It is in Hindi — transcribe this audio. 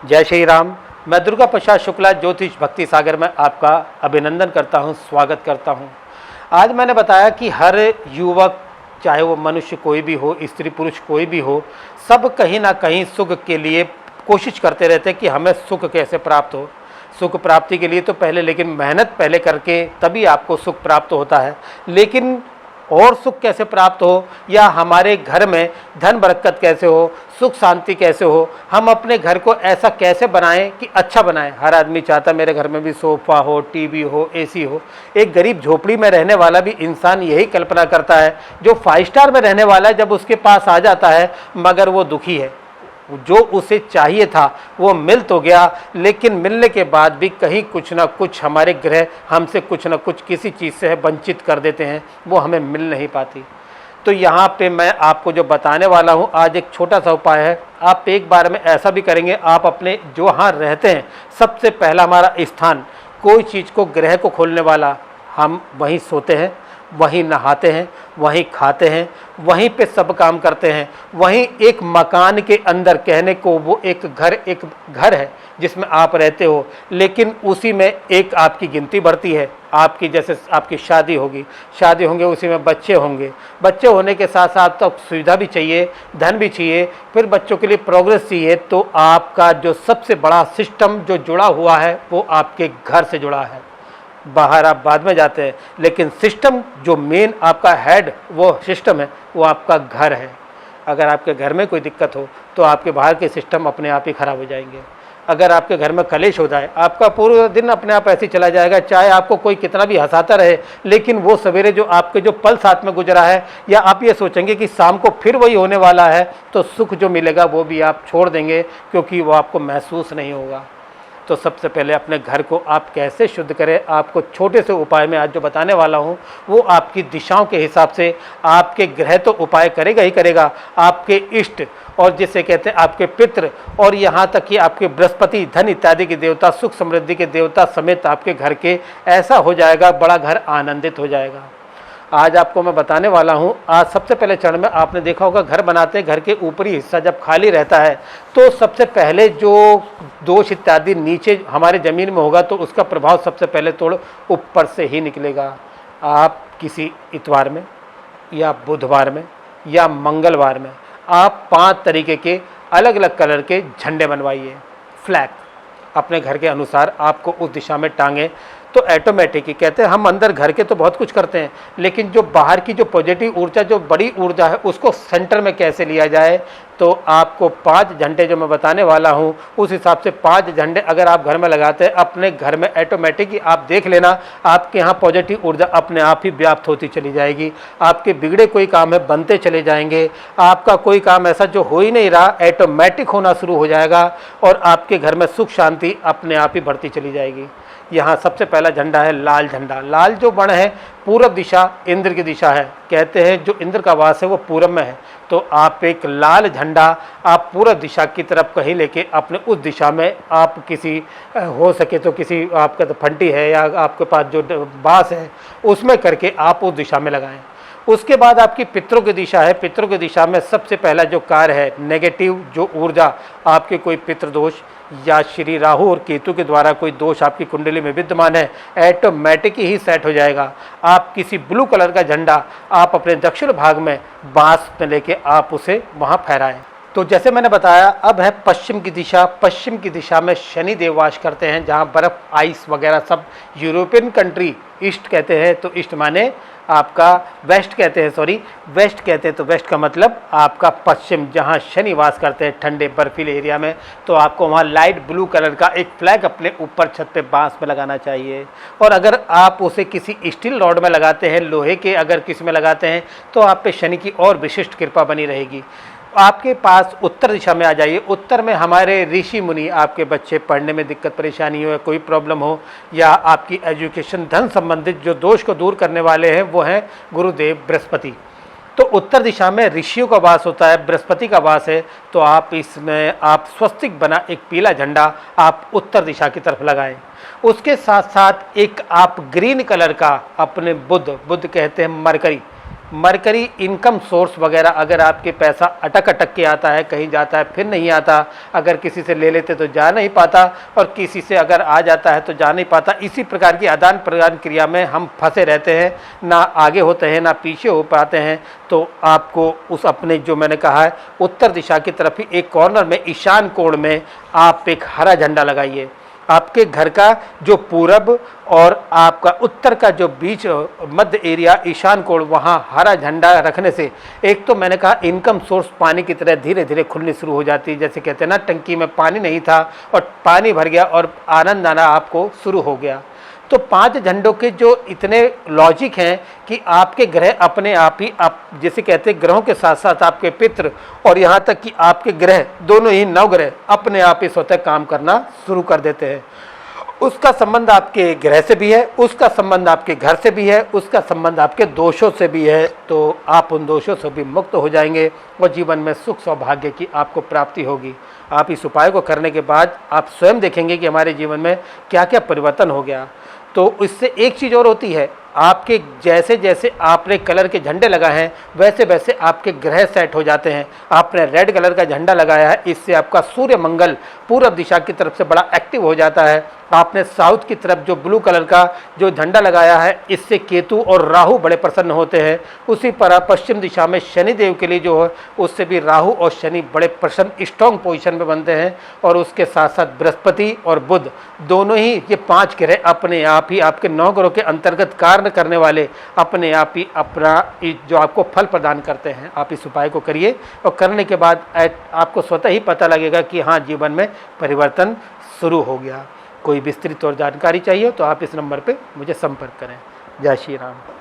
जय श्री राम। मैं दुर्गा प्रसाद शुक्ला ज्योतिष भक्ति सागर में आपका अभिनंदन करता हूं, स्वागत करता हूं। आज मैंने बताया कि हर युवक, चाहे वो मनुष्य कोई भी हो, स्त्री पुरुष कोई भी हो, सब कहीं ना कहीं सुख के लिए कोशिश करते रहते हैं कि हमें सुख कैसे प्राप्त हो। सुख प्राप्ति के लिए तो लेकिन मेहनत पहले करके तभी आपको सुख प्राप्त होता है। लेकिन और सुख कैसे प्राप्त हो, या हमारे घर में धन बरकत कैसे हो, सुख शांति कैसे हो, हम अपने घर को ऐसा कैसे बनाएं कि अच्छा बनाएं। हर आदमी चाहता मेरे घर में भी सोफ़ा हो, टीवी हो, एसी हो। एक गरीब झोपड़ी में रहने वाला भी इंसान यही कल्पना करता है। जो 5 स्टार में रहने वाला है, जब उसके पास आ जाता है मगर वो दुखी है। जो उसे चाहिए था वो मिल तो गया, लेकिन मिलने के बाद भी कहीं कुछ ना कुछ हमारे ग्रह हमसे कुछ ना कुछ किसी चीज़ से वंचित कर देते हैं, वो हमें मिल नहीं पाती। तो यहाँ पे मैं आपको जो बताने वाला हूँ आज, एक छोटा सा उपाय है। आप एक बार में ऐसा भी करेंगे, आप अपने जो यहाँ रहते हैं, सबसे पहला हमारा स्थान, कोई चीज़ को ग्रह को खोलने वाला, हम वहीं सोते हैं, वहीं नहाते हैं, वहीं खाते हैं, वहीं पे सब काम करते हैं। वहीं एक मकान के अंदर, कहने को वो एक घर है जिसमें आप रहते हो, लेकिन उसी में एक आपकी गिनती बढ़ती है। आपकी जैसे आपकी शादी होंगे, उसी में बच्चे होंगे। बच्चे होने के साथ साथ तो सुविधा भी चाहिए, धन भी चाहिए, फिर बच्चों के लिए प्रोग्रेस चाहिए। तो आपका जो सबसे बड़ा सिस्टम जो जुड़ा हुआ है वो आपके घर से जुड़ा है। बाहर आप बाद में जाते हैं, लेकिन सिस्टम जो मेन आपका हेड वो सिस्टम है, वो आपका घर है। अगर आपके घर में कोई दिक्कत हो तो आपके बाहर के सिस्टम अपने आप ही खराब हो जाएंगे। अगर आपके घर में कलेश हो जाए, आपका पूरा दिन अपने आप ऐसे चला जाएगा। चाहे आपको कोई कितना भी हंसाता रहे, लेकिन वो सवेरे जो आपके जो पल साथ में गुजरा है, या आप ये सोचेंगे कि शाम को फिर वही होने वाला है, तो सुख जो मिलेगा वो भी आप छोड़ देंगे, क्योंकि वो आपको महसूस नहीं होगा। तो सबसे पहले अपने घर को आप कैसे शुद्ध करें, आपको छोटे से उपाय में आज जो बताने वाला हूं, वो आपकी दिशाओं के हिसाब से आपके ग्रह तो उपाय करेगा ही करेगा, आपके इष्ट और जिसे कहते हैं आपके पितृ, और यहाँ तक कि आपके बृहस्पति, धन इत्यादि के देवता, सुख समृद्धि के देवता समेत आपके घर के ऐसा हो जाएगा, बड़ा घर आनंदित हो जाएगा। आज आपको मैं बताने वाला हूं। आज सबसे पहले चरण में आपने देखा होगा, घर बनाते घर के ऊपरी हिस्सा जब खाली रहता है, तो सबसे पहले जो दोष इत्यादि नीचे हमारे ज़मीन में होगा, तो उसका प्रभाव सबसे पहले तोड़ ऊपर से ही निकलेगा। आप किसी इतवार में या बुधवार में या मंगलवार में आप 5 तरीके के अलग अलग कलर के झंडे बनवाइए, फ्लैग अपने घर के अनुसार आपको उस दिशा में टांगे। तो ऑटोमेटिक ही कहते हैं, हम अंदर घर के तो बहुत कुछ करते हैं, लेकिन जो बाहर की जो पॉजिटिव ऊर्जा, जो बड़ी ऊर्जा है, उसको सेंटर में कैसे लिया जाए। तो आपको 5 झंडे जो मैं बताने वाला हूं, उस हिसाब से 5 झंडे अगर आप घर में लगाते हैं, अपने घर में ऑटोमेटिक ही आप देख लेना, आपके यहाँ पॉजिटिव ऊर्जा अपने आप ही व्याप्त होती चली जाएगी। आपके बिगड़े कोई काम है बनते चले जाएंगे, आपका कोई काम ऐसा जो हो ही नहीं रहा ऑटोमेटिक होना शुरू हो जाएगा, और आपके घर में सुख शांति अपने आप ही बढ़ती चली जाएगी। यहाँ सबसे पहला झंडा है लाल झंडा। लाल जो वर्ण है, पूरब दिशा इंद्र की दिशा है। कहते हैं जो इंद्र का वास है वो पूरब में है, तो आप एक लाल झंडा आप पूरब दिशा की तरफ कहीं लेके अपने उस दिशा में आप किसी, हो सके तो किसी आपका तो फंटी है या आपके पास जो बांस है उसमें करके आप उस दिशा में लगाएं। उसके बाद आपकी पितरों की दिशा है। पितरों की दिशा में सबसे पहला जो कार्य है, नेगेटिव जो ऊर्जा, आपके कोई पितृदोष या श्री राहु और केतु के द्वारा कोई दोष आपकी कुंडली में विद्यमान है, ऑटोमेटिक ही सेट हो जाएगा। आप किसी ब्लू कलर का झंडा आप अपने दक्षिण भाग में बांस में लेके आप उसे वहां फहराएं। तो जैसे मैंने बताया, अब है पश्चिम की दिशा। पश्चिम की दिशा में शनि देव वास करते हैं, जहाँ बर्फ़, आइस वगैरह सब यूरोपियन कंट्री ईस्ट कहते हैं। तो ईस्ट माने आपका वेस्ट कहते हैं, सॉरी वेस्ट कहते हैं। तो वेस्ट का मतलब आपका पश्चिम, जहाँ शनि वास करते हैं ठंडे बर्फीले एरिया में। तो आपको वहाँ लाइट ब्लू कलर का एक फ्लैग अपने ऊपर छत पे बांस में लगाना चाहिए। और अगर आप उसे किसी स्टील रॉड में लगाते हैं, लोहे के अगर किसी में लगाते हैं, तो आप पे शनि की और विशिष्ट कृपा बनी रहेगी। आपके पास उत्तर दिशा में आ जाइए। उत्तर में हमारे ऋषि मुनि, आपके बच्चे पढ़ने में दिक्कत परेशानी हो, कोई प्रॉब्लम हो, या आपकी एजुकेशन धन संबंधित जो दोष को दूर करने वाले हैं, वो हैं गुरुदेव बृहस्पति। तो उत्तर दिशा में ऋषियों का वास होता है, बृहस्पति का वास है। तो आप इसमें आप स्वस्तिक बना एक पीला झंडा आप उत्तर दिशा की तरफ लगाएं। उसके साथ साथ एक आप ग्रीन कलर का अपने बुध कहते हैं मरकरी, मरकरी इनकम सोर्स वगैरह, अगर आपके पैसा अटक अटक के आता है, कहीं जाता है फिर नहीं आता, अगर किसी से ले लेते तो जा नहीं पाता और किसी से अगर आ जाता है तो जा नहीं पाता, इसी प्रकार की आदान प्रदान क्रिया में हम फंसे रहते हैं, ना आगे होते हैं ना पीछे हो पाते हैं। तो आपको उस अपने जो मैंने कहा है उत्तर दिशा की तरफ ही एक कॉर्नर में ईशान कोण में आप एक हरा झंडा लगाइए। आपके घर का जो पूरब और आपका उत्तर का जो बीच मध्य एरिया ईशान कोण, वहाँ हरा झंडा रखने से एक तो मैंने कहा इनकम सोर्स पानी की तरह धीरे धीरे खुलनी शुरू हो जाती है। जैसे कहते हैं ना, टंकी में पानी नहीं था और पानी भर गया और आनंद आना आपको शुरू हो गया। तो 5 झंडों के जो इतने लॉजिक हैं कि आपके ग्रह अपने आप ही, आप जैसे कहते हैं ग्रहों के साथ साथ आपके पितृ और यहाँ तक कि आपके ग्रह दोनों ही नवग्रह अपने आप ही स्वतः काम करना शुरू कर देते हैं। उसका संबंध आपके ग्रह से भी है, उसका संबंध आपके घर से भी है, उसका संबंध आपके दोषों से भी है। तो आप उन दोषों से भी मुक्त हो जाएंगे और जीवन में सुख सौभाग्य की आपको प्राप्ति होगी। आप इस उपाय को करने के बाद आप स्वयं देखेंगे कि हमारे जीवन में क्या क्या परिवर्तन हो गया। तो इससे एक चीज़ और होती है, आपके जैसे जैसे आपने कलर के झंडे लगाए हैं वैसे वैसे आपके ग्रह सेट हो जाते हैं। आपने रेड कलर का झंडा लगाया है, इससे आपका सूर्य मंगल पूर्व दिशा की तरफ से बड़ा एक्टिव हो जाता है। आपने साउथ की तरफ जो ब्लू कलर का जो झंडा लगाया है, इससे केतु और राहु बड़े प्रसन्न होते हैं। उसी पर पश्चिम दिशा में शनिदेव के लिए जो है उससे भी राहु और शनि बड़े प्रसन्न स्ट्रॉन्ग पोजीशन में बनते हैं। और उसके साथ साथ बृहस्पति और बुध दोनों ही, ये 5 ग्रह अपने आप ही आपके 9 ग्रहों के अंतर्गत कार्य करने वाले अपने आप ही अपना जो आपको फल प्रदान करते हैं। आप इस उपाय को करिए और करने के बाद आपको स्वतः ही पता लगेगा कि हाँ, जीवन में परिवर्तन शुरू हो गया। कोई विस्तृत और जानकारी चाहिए तो आप इस नंबर पे मुझे संपर्क करें। जय श्री राम।